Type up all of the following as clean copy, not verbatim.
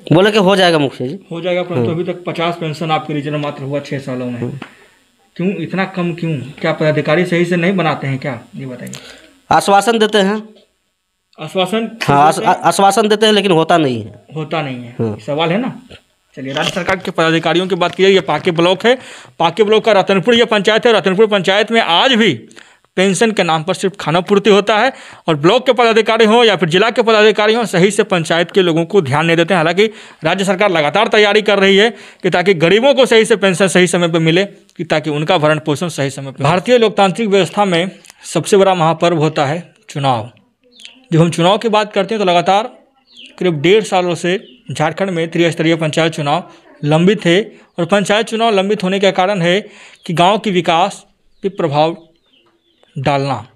बोले कि हो जाएगा मुखिया जी, हो जाएगा, परंतु अभी तक 50 पेंशन आपके रीजन में मात्र हुआ 6 सालों में। क्यों इतना कम, क्यों? क्या पदाधिकारी सही से नहीं बनाते हैं क्या, ये बताइए। आश्वासन देते हैं। आश्वासन हाँ, आश्वासन देते हैं लेकिन होता नहीं है। होता नहीं है, सवाल है ना। चलिए, राज्य सरकार के पदाधिकारियों की बात कीजिए। ये पाके ब्लॉक है, पाके ब्लॉक का रतनपुर ये पंचायत है। रतनपुर पंचायत में आज भी पेंशन के नाम पर सिर्फ खाना पूर्ति होता है, और ब्लॉक के पदाधिकारी हों या फिर जिला के पदाधिकारी हों, सही से पंचायत के लोगों को ध्यान नहीं देते हैं। हालांकि राज्य सरकार लगातार तैयारी कर रही है कि ताकि गरीबों को सही से पेंशन सही समय पर मिले, कि ताकि उनका भरण पोषण सही समय पर। भारतीय लोकतांत्रिक व्यवस्था में सबसे बड़ा महापर्व होता है चुनाव। जब हम चुनाव की बात करते हैं तो लगातार करीब 1.5 सालों से झारखंड में त्रिस्तरीय पंचायत चुनाव लंबित है, और पंचायत चुनाव लंबित होने का कारण है कि गांव के विकास पे प्रभाव डालना।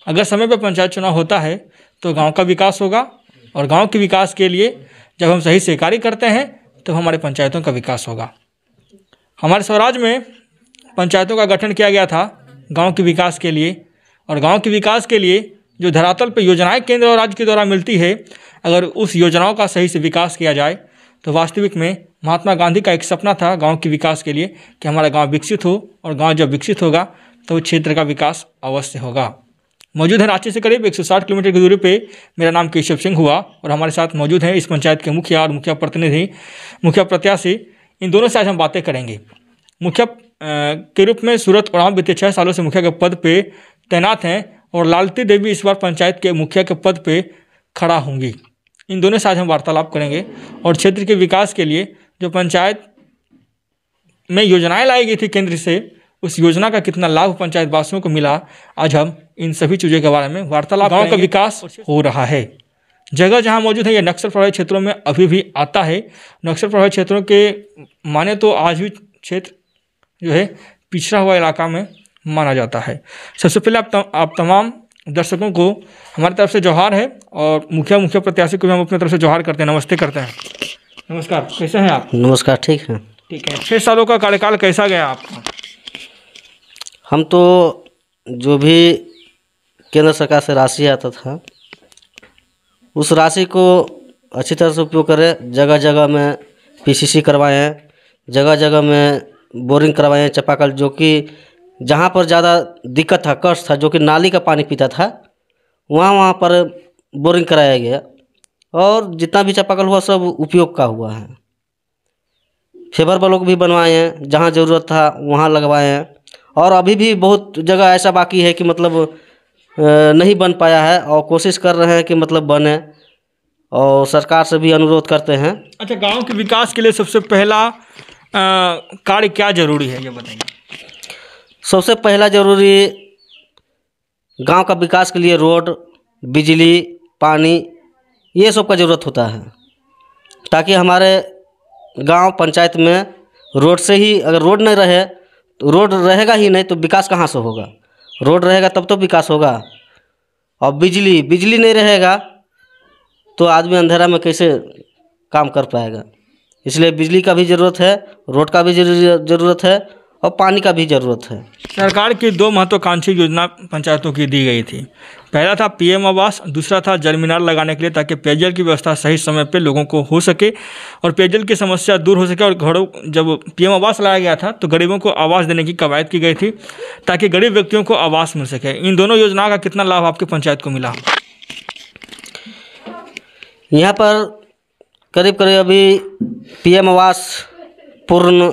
अगर समय पर पंचायत चुनाव होता है तो गांव का विकास होगा, और गांव के विकास के लिए जब हम सही से कार्य करते हैं तो हमारे पंचायतों का विकास होगा। हमारे स्वराज में पंचायतों का गठन किया गया था गाँव के विकास के लिए, और गाँव के विकास के लिए जो धरातल पर योजनाएं केंद्र और राज्य के द्वारा मिलती है, अगर उस योजनाओं का सही से विकास किया जाए तो वास्तविक में महात्मा गांधी का एक सपना था गांव के विकास के लिए कि हमारा गांव विकसित हो, और गांव जब विकसित होगा तो क्षेत्र का विकास अवश्य होगा। मौजूद है रांची से करीब 160 किलोमीटर की दूरी पे। मेरा नाम केशव सिंह हुआ, और हमारे साथ मौजूद हैं इस पंचायत के मुखिया और मुखिया प्रतिनिधि, मुखिया प्रत्याशी। इन दोनों से आज हम बातें करेंगे। मुखिया के रूप में सूरत उरांव बीते 6 सालों से मुखिया के पद पे तैनात हैं, और लालती देवी इस बार पंचायत के मुखिया के पद पे खड़ा होंगी। इन दोनों से आज हम वार्तालाप करेंगे, और क्षेत्र के विकास के लिए जो पंचायत में योजनाएं लाई गई थी केंद्र से, उस योजना का कितना लाभ पंचायत वासियों को मिला, आज हम इन सभी चीज़ों के बारे में वार्तालाप। गाँव का विकास हो रहा है। जगह जहाँ मौजूद है ये नक्सल प्रभावित क्षेत्रों में अभी भी आता है। नक्सल प्रभावित क्षेत्रों के माने तो आज भी क्षेत्र जो है पिछड़ा हुआ इलाका में माना जाता है। सबसे पहले आप तमाम दर्शकों को हमारी तरफ से जोहार है, और मुखिया प्रत्याशी को भी हम अपनी तरफ से जोहार करते हैं, नमस्ते करते हैं। नमस्कार, कैसे हैं आप? नमस्कार, ठीक है। ठीक है। 6 सालों का कार्यकाल कैसा गया आपका? हम तो जो भी केंद्र सरकार से राशि आता था उस राशि को अच्छी तरह से उपयोग करें। जगह जगह में पीसीसी करवाए हैं, जगह जगह में बोरिंग करवाए हैं, चापाकल, जो कि जहाँ पर ज़्यादा दिक्कत था, कष्ट था, जो कि नाली का पानी पीता था, वहाँ पर बोरिंग कराया गया, और जितना भी चापाकल हुआ सब उपयोग का हुआ है। फेबर ब्लॉक भी बनवाए हैं, जहाँ ज़रूरत था वहाँ लगवाए हैं, और अभी भी बहुत जगह ऐसा बाकी है कि मतलब नहीं बन पाया है, और कोशिश कर रहे हैं कि मतलब बने, और सरकार से भी अनुरोध करते हैं। अच्छा, गांव के विकास के लिए सबसे पहला कार्य क्या जरूरी है, ये बताइए। सबसे पहला जरूरी गांव का विकास के लिए रोड, बिजली, पानी, ये सब का ज़रूरत होता है, ताकि हमारे गांव पंचायत में रोड से ही, अगर रोड नहीं रहे तो रोड रहेगा ही नहीं तो विकास कहाँ से होगा। रोड रहेगा तब तो विकास होगा। और बिजली नहीं रहेगा तो आदमी अंधेरा में कैसे काम कर पाएगा। इसलिए बिजली का भी ज़रूरत है, रोड का भी ज़रूरत है, और पानी का भी ज़रूरत है। सरकार की 2 महत्वाकांक्षी योजना पंचायतों की दी गई थी। पहला था पीएम आवास, दूसरा था जल मीनार लगाने के लिए, ताकि पेयजल की व्यवस्था सही समय पे लोगों को हो सके और पेयजल की समस्या दूर हो सके। और घरों, जब पीएम आवास लाया गया था तो गरीबों को आवास देने की कवायद की गई थी, ताकि गरीब व्यक्तियों को आवास मिल सके। इन दोनों योजनाओं का कितना लाभ आपकी पंचायत को मिला? यहाँ पर करीब अभी पीएम आवास पूर्ण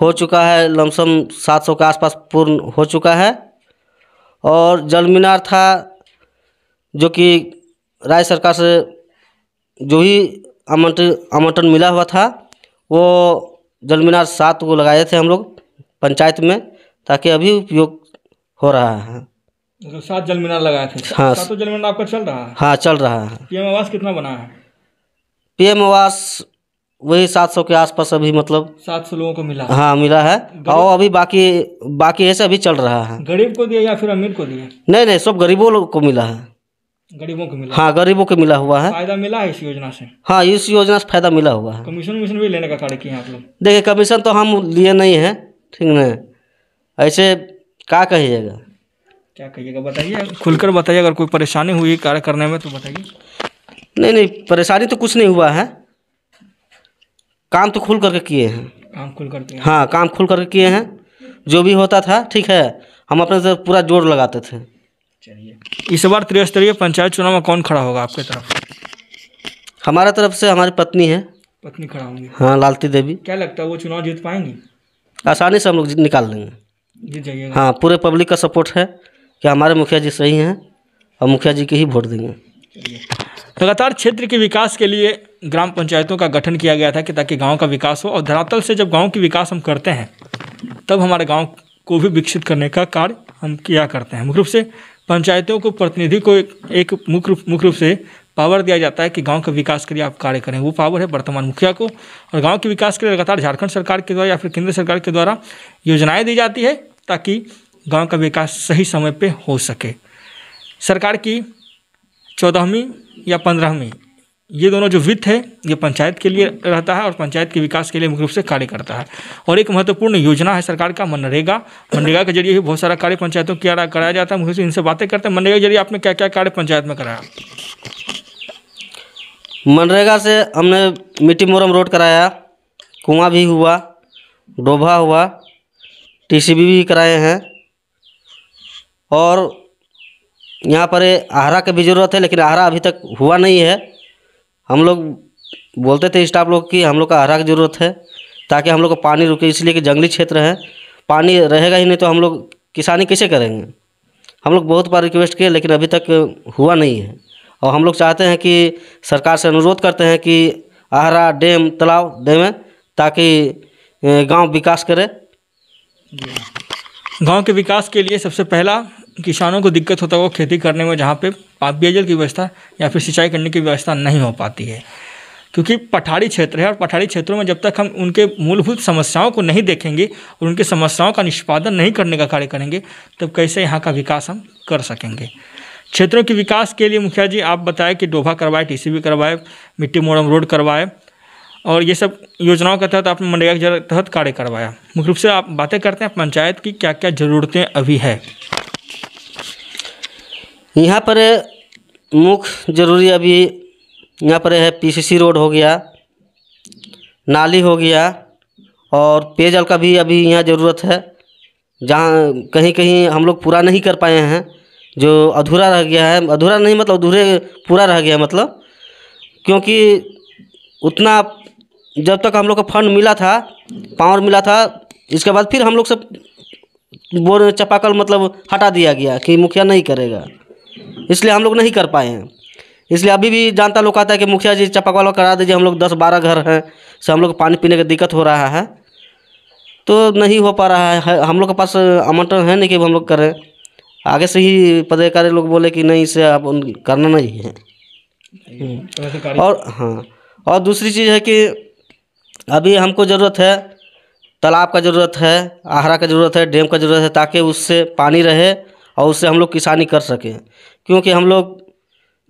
हो चुका है, लमसम 700 के आसपास पूर्ण हो चुका है। और जल मीनार था, जो कि राज्य सरकार से जो ही आवंटन मिला हुआ था, वो जल मीनार 7 को लगाए थे हम लोग पंचायत में, ताकि अभी उपयोग हो रहा है। तो 7 जल मीनार लगाए थे? हाँ, 7 जल मीनार आपका चल रहा है? हाँ, चल रहा है। पीएम आवास कितना बना है? पीएम आवास वही 700 के आसपास अभी, मतलब 700 लोगों को मिला। हाँ, मिला है, और अभी बाकी ऐसा अभी चल रहा है। गरीब को दिया या फिर अमीर को दिया? नहीं, सब गरीबों लोग को मिला है। गरीबों को मिला? हाँ, गरीबों को मिला हुआ है। फायदा मिला है इस योजना से? हाँ, इस योजना से फायदा मिला हुआ है। कमीशन भी लेने का कार्य किया आप लोग? देखिए, कमीशन तो हम लिए नहीं हैं, ठीक न, ऐसे क्या कहिएगा। क्या कहिएगा बताइए, खुलकर बताइए। अगर कोई परेशानी हुई कार्य करने में तो बताइए। नहीं, परेशानी तो कुछ नहीं हुआ है। काम तो खुल करके किए हैं। काम खुल करके? हाँ, काम खुल करके किए हैं। जो भी होता था ठीक है, हम अपने से पूरा जोर लगाते थे। चलिए, इस बार त्रिस्तरीय पंचायत चुनाव में कौन खड़ा होगा आपके तरफ? हमारे तरफ से हमारी पत्नी है। पत्नी खड़ा होंगी? हाँ, लालती देवी। क्या लगता है वो चुनाव जीत पाएंगी? आसानी से हम लोग निकाल लेंगे। जीत जाइएगा? हाँ, पूरे पब्लिक का सपोर्ट है कि हमारे मुखिया जी सही हैं और मुखिया जी के ही वोट देंगे। लगातार क्षेत्र के विकास के लिए ग्राम पंचायतों का गठन किया गया था कि ताकि गांव का विकास हो, और धरातल से जब गांव की विकास हम करते हैं तब हमारे गांव को भी विकसित करने का कार्य हम किया करते हैं। मुख्य रूप से पंचायतों को, प्रतिनिधि को एक मुख्य रूप से पावर दिया जाता है कि गांव के विकास के लिए आप कार्य करें। वो पावर है वर्तमान मुखिया को, और गांव के विकास के लिए लगातार झारखंड सरकार के द्वारा या फिर केंद्र सरकार के द्वारा योजनाएं दी जाती है ताकि गांव का विकास सही समय पे हो सके। सरकार की 14वीं या 15वीं, ये दोनों जो वित्त है ये पंचायत के लिए रहता है और पंचायत के विकास के लिए मुख्य रूप से कार्य करता है। और एक महत्वपूर्ण योजना है सरकार का मनरेगा। मनरेगा के जरिए भी बहुत सारा कार्य पंचायतों की कराया जाता है। मुख्य रूप से इनसे बातें करते हैं। मनरेगा के जरिए आपने क्या क्या कार्य पंचायत में कराया? मनरेगा से हमने मिट्टी मोरम रोड कराया, कुआं भी हुआ, डोभा हुआ, टीसीबी भी कराए हैं। और यहाँ पर आहरा की भी ज़रूरत है, लेकिन आहरा अभी तक हुआ नहीं है। हम लोग बोलते थे स्टाफ लोग कि हम लोग का आहरा की ज़रूरत है ताकि हम लोग को पानी रुके, इसलिए कि जंगली क्षेत्र है, पानी रहेगा ही नहीं तो हम लोग किसानी कैसे करेंगे। हम लोग बहुत बार रिक्वेस्ट किए लेकिन अभी तक हुआ नहीं है। और हम लोग चाहते हैं कि सरकार से अनुरोध करते हैं कि आहरा डैम तालाब देवें ताकि गांव विकास करे। गांव के विकास के लिए सबसे पहला किसानों को दिक्कत होता है वो खेती करने में, जहाँ पे पेयजल की व्यवस्था या फिर सिंचाई करने की व्यवस्था नहीं हो पाती है, क्योंकि पठारी क्षेत्र है। और पठारी क्षेत्रों में जब तक हम उनके मूलभूत समस्याओं को नहीं देखेंगे और उनकी समस्याओं का निष्पादन नहीं करने का कार्य करेंगे तब कैसे यहाँ का विकास हम कर सकेंगे। क्षेत्रों के विकास के लिए मुखिया जी आप बताएं कि डोभा करवाए, टीसीबी करवाए, मिट्टी मोरम रोड करवाए, और ये सब योजनाओं के तहत आपने मनरेगा के तहत कार्य करवाया। मुख्य रूप से आप बातें करते हैं पंचायत की क्या क्या ज़रूरतें अभी है यहाँ पर। मुख्य जरूरी अभी यहाँ पर है पीसीसी रोड हो गया, नाली हो गया, और पेयजल का भी अभी यहाँ ज़रूरत है। जहाँ कहीं कहीं हम लोग पूरा नहीं कर पाए हैं, जो अधूरा रह गया है, अधूरा नहीं मतलब अधूरे पूरा रह गया मतलब, क्योंकि उतना जब तक हम लोग का फंड मिला था, पावर मिला था, इसके बाद फिर हम लोग सब बोर चापाकल मतलब हटा दिया गया कि मुखिया नहीं करेगा, इसलिए हम लोग नहीं कर पाए हैं। इसलिए अभी भी जानता लोग कहता है कि मुखिया जी चापाकल करा दीजिए, हम लोग 10-12 घर हैं से हम लोग को पानी पीने की दिक्कत हो रहा है, तो नहीं हो पा रहा है। हम लोग के पास आमंत्रण है नहीं कि हम लोग करें। आगे से ही पदाधिकारी लोग बोले कि नहीं, इसे आप करना नहीं है। और हाँ, और दूसरी चीज़ है कि अभी हमको ज़रूरत है तालाब का ज़रूरत है, आहरा का ज़रूरत है, डैम का ज़रूरत है, ताकि उससे पानी रहे और उससे हम लोग किसानी कर सकें। क्योंकि हम लोग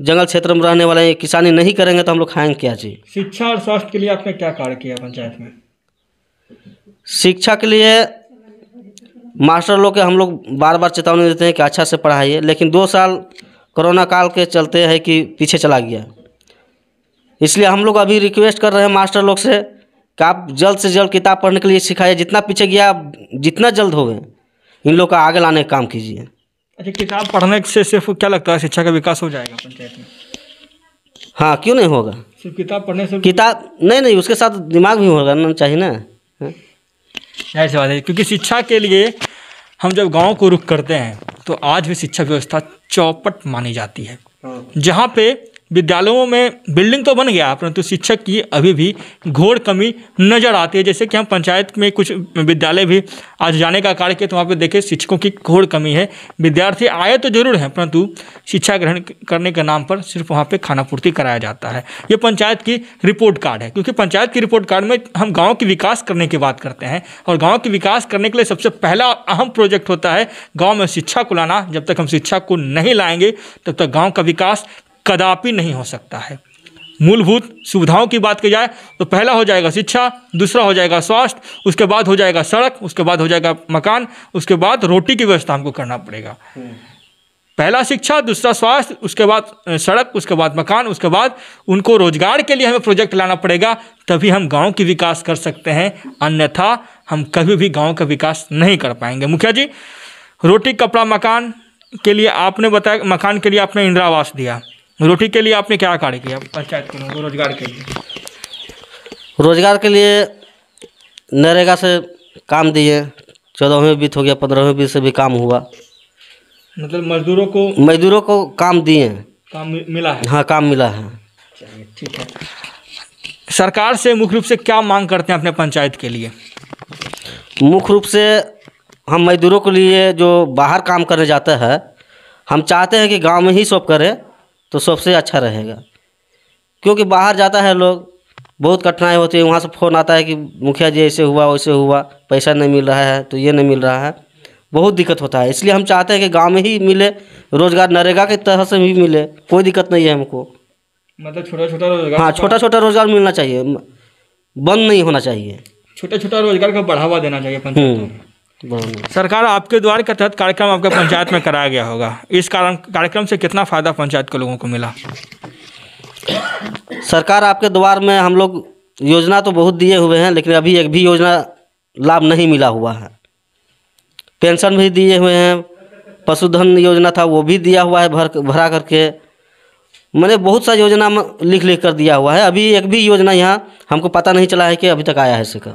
जंगल क्षेत्र में रहने वाले हैं, किसानी नहीं करेंगे तो हम लोग खाएंगे क्या चीज़। शिक्षा और स्वास्थ्य के लिए आपने क्या कार्य किया पंचायत में? शिक्षा के लिए मास्टर लोग के हम लोग बार बार चेतावनी देते हैं कि अच्छा से पढ़ाइए, लेकिन 2 साल कोरोना काल के चलते है कि पीछे चला गया। इसलिए हम लोग अभी रिक्वेस्ट कर रहे हैं मास्टर लोग से कि आप जल्द से जल्द किताब पढ़ने के लिए सिखाइए। जितना पीछे गया जितना जल्द हो गए इन लोग का आगे लाने का काम कीजिए। अच्छा, किताब पढ़ने से सिर्फ क्या लगता है शिक्षा का विकास हो जाएगा पंचायत में? हाँ, क्यों नहीं होगा। सिर्फ किताब पढ़ने से किताब नहीं, उसके साथ दिमाग भी होगा ना, चाहिए ना। ऐसी बात है, क्योंकि शिक्षा के लिए हम जब गांव को रुख करते हैं तो आज भी शिक्षा व्यवस्था चौपट मानी जाती है। जहाँ पे विद्यालयों में बिल्डिंग तो बन गया परंतु शिक्षक की अभी भी घोर कमी नज़र आती है। जैसे कि हम पंचायत में कुछ विद्यालय भी आज जाने का कार्य किया तो वहाँ पे देखे शिक्षकों की घोर कमी है। विद्यार्थी आए तो जरूर हैं परंतु शिक्षा ग्रहण करने के नाम पर सिर्फ वहाँ पे खाना पूर्ति कराया जाता है। ये पंचायत की रिपोर्ट कार्ड है, क्योंकि पंचायत की रिपोर्ट कार्ड में हम गाँव की विकास करने की बात करते हैं और गाँव की विकास करने के लिए सबसे पहला अहम प्रोजेक्ट होता है गाँव में शिक्षा को लाना। जब तक हम शिक्षा को नहीं लाएंगे तब तक गाँव का विकास कदापि नहीं हो सकता है। मूलभूत सुविधाओं की बात की जाए तो पहला हो जाएगा शिक्षा, दूसरा हो जाएगा स्वास्थ्य, उसके बाद हो जाएगा सड़क, उसके बाद हो जाएगा मकान, उसके बाद रोटी की व्यवस्था हमको करना पड़ेगा। पहला शिक्षा, दूसरा स्वास्थ्य, उसके बाद सड़क, उसके बाद मकान, उसके बाद उनको रोजगार के लिए हमें प्रोजेक्ट लाना पड़ेगा, तभी हम गांव की विकास कर सकते हैं। अन्यथा हम कभी भी गांव का विकास नहीं कर पाएंगे। मुखिया जी, रोटी कपड़ा मकान के लिए आपने बताया, मकान के लिए आपने इंदिरा आवास दिया, रोटी के लिए आपने क्या कार्य किया पंचायत के लोगों को रोजगार के लिए? रोजगार के लिए नरेगा से काम दिए, 14वें वित्त हो गया, 15वें वित्त से भी काम हुआ। मतलब मजदूरों को काम दिए, काम मिला है? हाँ, काम मिला है। चलिए ठीक है। सरकार से मुख्य रूप से क्या मांग करते हैं अपने पंचायत के लिए? मुख्य रूप से हम मजदूरों के लिए जो बाहर काम करने जाता है, हम चाहते हैं कि गांव में ही सब करे तो सबसे अच्छा रहेगा, क्योंकि बाहर जाता है लोग, बहुत कठिनाई होती है। वहाँ से फ़ोन आता है कि मुखिया जी ऐसे हुआ वैसे हुआ, पैसा नहीं मिल रहा है, तो ये नहीं मिल रहा है, बहुत दिक्कत होता है। इसलिए हम चाहते हैं कि गांव में ही मिले रोजगार, नरेगा की तरह से भी मिले, कोई दिक्कत नहीं है हमको। मतलब छोटा छोटा रोजगार? हाँ, छोटा छोटा रोजगार मिलना चाहिए, बंद नहीं होना चाहिए, छोटा छोटा रोजगार को बढ़ावा देना चाहिए पंचायत में। सरकार आपके द्वार के तहत कार्यक्रम आपके पंचायत में कराया गया होगा, इस कार्यक्रम से कितना फ़ायदा पंचायत के लोगों को मिला? सरकार आपके द्वार में हम लोग योजना तो बहुत दिए हुए हैं, लेकिन अभी एक भी योजना लाभ नहीं मिला हुआ है। पेंशन भी दिए हुए हैं, पशुधन योजना था वो भी दिया हुआ है भरा करके, मैंने बहुत सा योजना लिख कर दिया हुआ है। अभी एक भी योजना यहाँ हमको पता नहीं चला है कि अभी तक आया है इसका।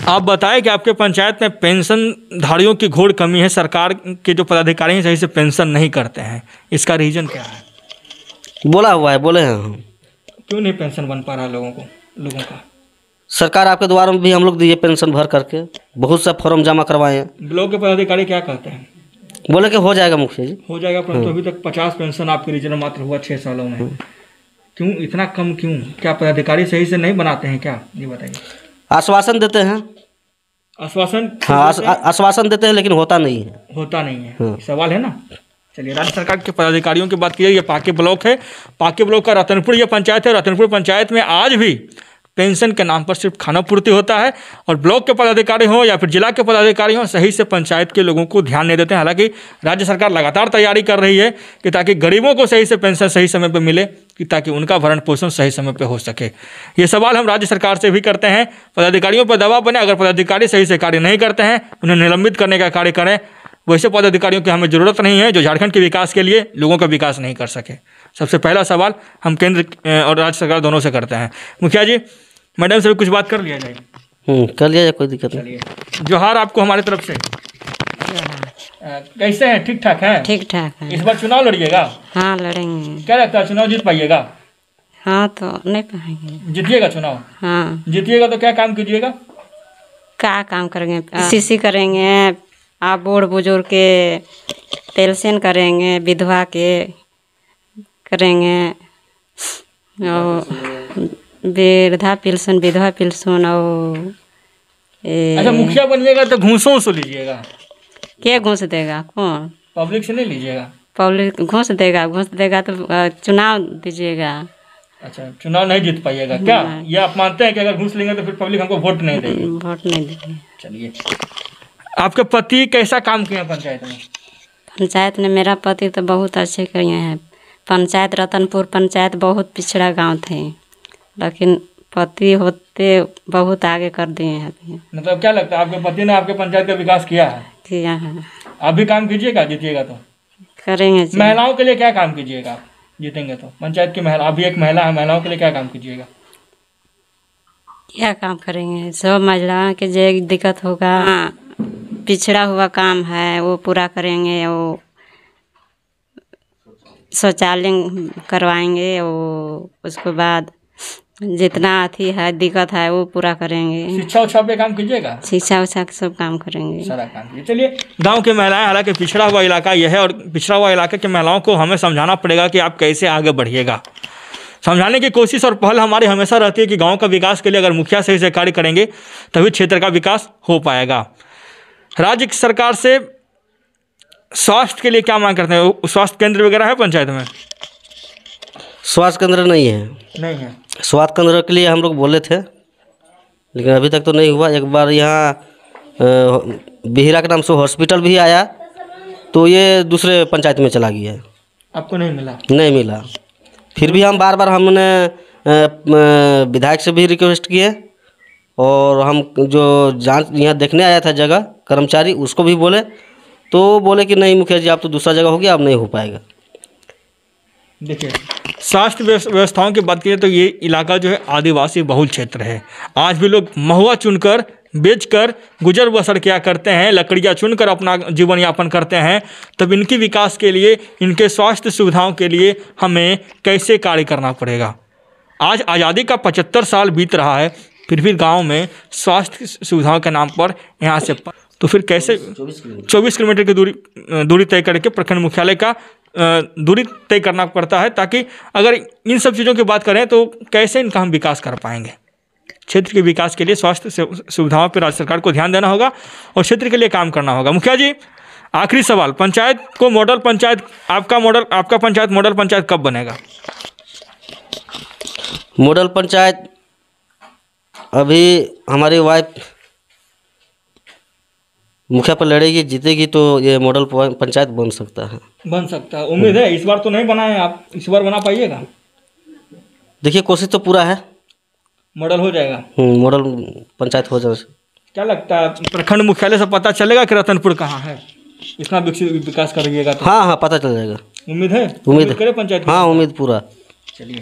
आप बताएं कि आपके पंचायत में पेंशन धारियों की घोर कमी है, सरकार के जो पदाधिकारी हैं सही से पेंशन नहीं करते हैं, इसका रीज़न क्या है? बोला हुआ है, बोले हैं हम। क्यों नहीं पेंशन बन पा रहा लोगों का? सरकार आपके द्वार में भी हम लोग दिए पेंशन भर करके, बहुत सा फॉर्म जमा करवाए हैं। ब्लॉक के पदाधिकारी क्या कहते हैं? बोले कि हो जाएगा मुखिया जी, हो जाएगा, परंतु अभी तक 50 पेंशन आपके रीजन में मात्र हुआ 6 सालों में। क्यों इतना कम क्यों? क्या पदाधिकारी सही से नहीं बनाते हैं क्या, ये बताइए। आश्वासन देते हैं, आश्वासन? हाँ, आश्वासन देते हैं, लेकिन होता नहीं है। सवाल है ना। चलिए, राज्य सरकार के पदाधिकारियों की बात की जाए, ये पाके ब्लॉक है, पाके ब्लॉक का रतनपुर ये पंचायत है। रतनपुर पंचायत में आज भी पेंशन के नाम पर सिर्फ खाना पूर्ति होता है, और ब्लॉक के पदाधिकारी हों या फिर जिला के पदाधिकारी हों सही से पंचायत के लोगों को ध्यान नहीं देते हैं। हालांकि राज्य सरकार लगातार तैयारी कर रही है कि ताकि गरीबों को सही से पेंशन सही समय पर मिले, कि ताकि उनका भरण पोषण सही समय पर हो सके। ये सवाल हम राज्य सरकार से भी करते हैं, पदाधिकारियों पर दबाव बने, अगर पदाधिकारी सही से कार्य नहीं करते हैं उन्हें निलंबित करने का कार्य करें। वैसे पदाधिकारियों की हमें ज़रूरत नहीं है जो झारखंड के विकास के लिए लोगों का विकास नहीं कर सके। सबसे पहला सवाल हम केंद्र और राज्य सरकार दोनों से करते हैं। मुखिया जी, मैडम से भी कुछ बात कर लिया जाए? कर लिया जाए, कोई दिक्कत नहीं। जोहार आपको हमारी तरफ से। कैसे हैं? ठीक ठाक है? ठीक ठाक है। इस बार चुनाव लड़िएगा? हाँ, लड़ेंगे। क्या लगता है चुनाव जीत पाइएगा? हाँ, तो नहीं पाएंगे। जीतिएगा चुनाव? हाँ। जीतिएगा तो क्या काम कीजिएगा? क्या काम करेंगे? सीसी करेंगे, आप बूढ़ बुजुर्ग के पेंशन करेंगे, विधवा के करेंगे, और वृद्धा पेंशन, विधवा पेंशन, और अच्छा, मुखिया बनिएगा तो घूसों से लीजिएगा? क्या घूस देगा? कौन? पब्लिक से नहीं लीजिएगा? पब्लिक घूस देगा तो चुनाव दीजिएगा। अच्छा, चुनाव नहीं जीत पाइएगा क्या? ये आप मानते हैं कि अगर घूस लेंगे तो फिर पब्लिक हमको वोट नहीं देगी? वोट नहीं देगी। चलिए, आपके पति कैसा काम किए हैं पंचायत में? पंचायत में मेरा पति तो बहुत अच्छे किए हैं। पंचायत रतनपुर पंचायत बहुत पिछड़ा गांव थे, लेकिन पति होते बहुत आगे कर दिए हैं। मतलब क्या लगता है आपके पति ने आपके पंचायत का विकास किया है? किया है। आप भी काम कीजिएगा जीतिएगा तो? करेंगे। महिलाओं के लिए क्या काम कीजिएगा आप जीतेंगे तो? पंचायत की महिला, अभी एक महिला है, महिलाओं के लिए क्या काम कीजिएगा? क्या काम करेंगे? सब महिलाओं के जो दिक्कत होगा, पिछड़ा हुआ काम है वो पूरा करेंगे, वो शौचालय करवाएंगे, वो उसके बाद जितना अथी है दिक्कत है वो पूरा करेंगे। शिक्षा उच्छा पे काम कीजिएगा? शिक्षा उच्छा के सब काम करेंगे, सारा काम कीजिए। चलिए, गांव की महिलाएं, हालांकि पिछड़ा हुआ इलाका यह है और पिछड़ा हुआ इलाके की महिलाओं को हमें समझाना पड़ेगा कि आप कैसे आगे बढ़िएगा। समझाने की कोशिश और पहल हमारी हमेशा रहती है कि गाँव का विकास के लिए अगर मुखिया सही से कार्य करेंगे तभी क्षेत्र का विकास हो पाएगा। राज्य सरकार से स्वास्थ्य के लिए क्या मांग करते हैं? स्वास्थ्य केंद्र वगैरह है पंचायत में? स्वास्थ्य केंद्र नहीं है। नहीं है। स्वास्थ्य केंद्र के लिए हम लोग बोले थे, लेकिन अभी तक तो नहीं हुआ। एक बार यहाँ बिहिरा के नाम से हॉस्पिटल भी आया, तो ये दूसरे पंचायत में चला गया है, आपको नहीं मिला? नहीं मिला। फिर भी हम बार बार हमने विधायक से भी रिक्वेस्ट किए, और हम जो जांच यहाँ देखने आया था जगह कर्मचारी, उसको भी बोले, तो बोले कि नहीं मुखिया जी आप तो दूसरा जगह हो गया, अब नहीं हो पाएगा। देखिए, स्वास्थ्य व्यवस्थाओं की बात करें तो ये इलाका जो है आदिवासी बहुल क्षेत्र है। आज भी लोग महुआ चुनकर बेचकर गुजर बसर किया करते हैं, लकड़ियाँ चुनकर अपना जीवन यापन करते हैं। तब इनके विकास के लिए, इनके स्वास्थ्य सुविधाओं के लिए हमें कैसे कार्य करना पड़ेगा। आज आज़ादी का 75 साल बीत रहा है, फिर भी गांव में स्वास्थ्य सुविधाओं के नाम पर यहाँ से तो फिर कैसे 24 किलोमीटर की दूरी तय करके प्रखंड मुख्यालय का दूरी तय करना पड़ता है, ताकि अगर इन सब चीज़ों की बात करें तो कैसे इनका हम विकास कर पाएंगे। क्षेत्र के विकास के लिए स्वास्थ्य सुविधाओं पर राज्य सरकार को ध्यान देना होगा और क्षेत्र के लिए काम करना होगा। मुखिया जी, आखिरी सवाल, पंचायत को मॉडल पंचायत, आपका पंचायत मॉडल पंचायत कब बनेगा? मॉडल पंचायत अभी हमारी वाइफ मुखिया पर लड़ेगी, जीतेगी तो ये मॉडल पंचायत बन सकता है। बन सकता है, उम्मीद है। इस बार तो नहीं बनाए आप, इस बार बना पाइएगा? देखिए कोशिश तो पूरा है, मॉडल हो जाएगा। मॉडल पंचायत हो जाए। क्या लगता है प्रखंड मुख्यालय से पता चलेगा कि रतनपुर कहाँ है? इतना विकास करिएगा तो। हाँ पता चल जाएगा। उम्मीद है? उम्मीद करे पंचायत? हाँ उम्मीद पूरा। चलिए,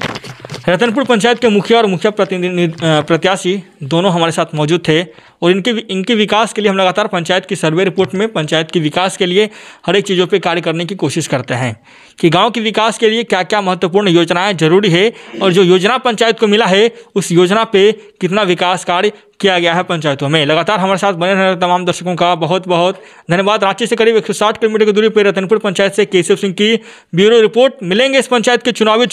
रतनपुर पंचायत के मुखिया और मुखिया प्रत्याशी दोनों हमारे साथ मौजूद थे, और इनके विकास के लिए हम लगातार पंचायत की सर्वे रिपोर्ट में पंचायत के विकास के लिए हर एक चीज़ों पे कार्य करने की कोशिश करते हैं कि गांव के विकास के लिए क्या क्या महत्वपूर्ण योजनाएं जरूरी है, और जो योजना पंचायत को मिला है उस योजना पे कितना विकास कार्य किया गया है पंचायतों में। लगातार हमारे साथ बने रहने तमाम दर्शकों का बहुत बहुत धन्यवाद। रांची से करीब 160 किलोमीटर की दूरी पर रतनपुर पंचायत से केशव सिंह की ब्यूरो रिपोर्ट। मिलेंगे इस पंचायत के चुनावी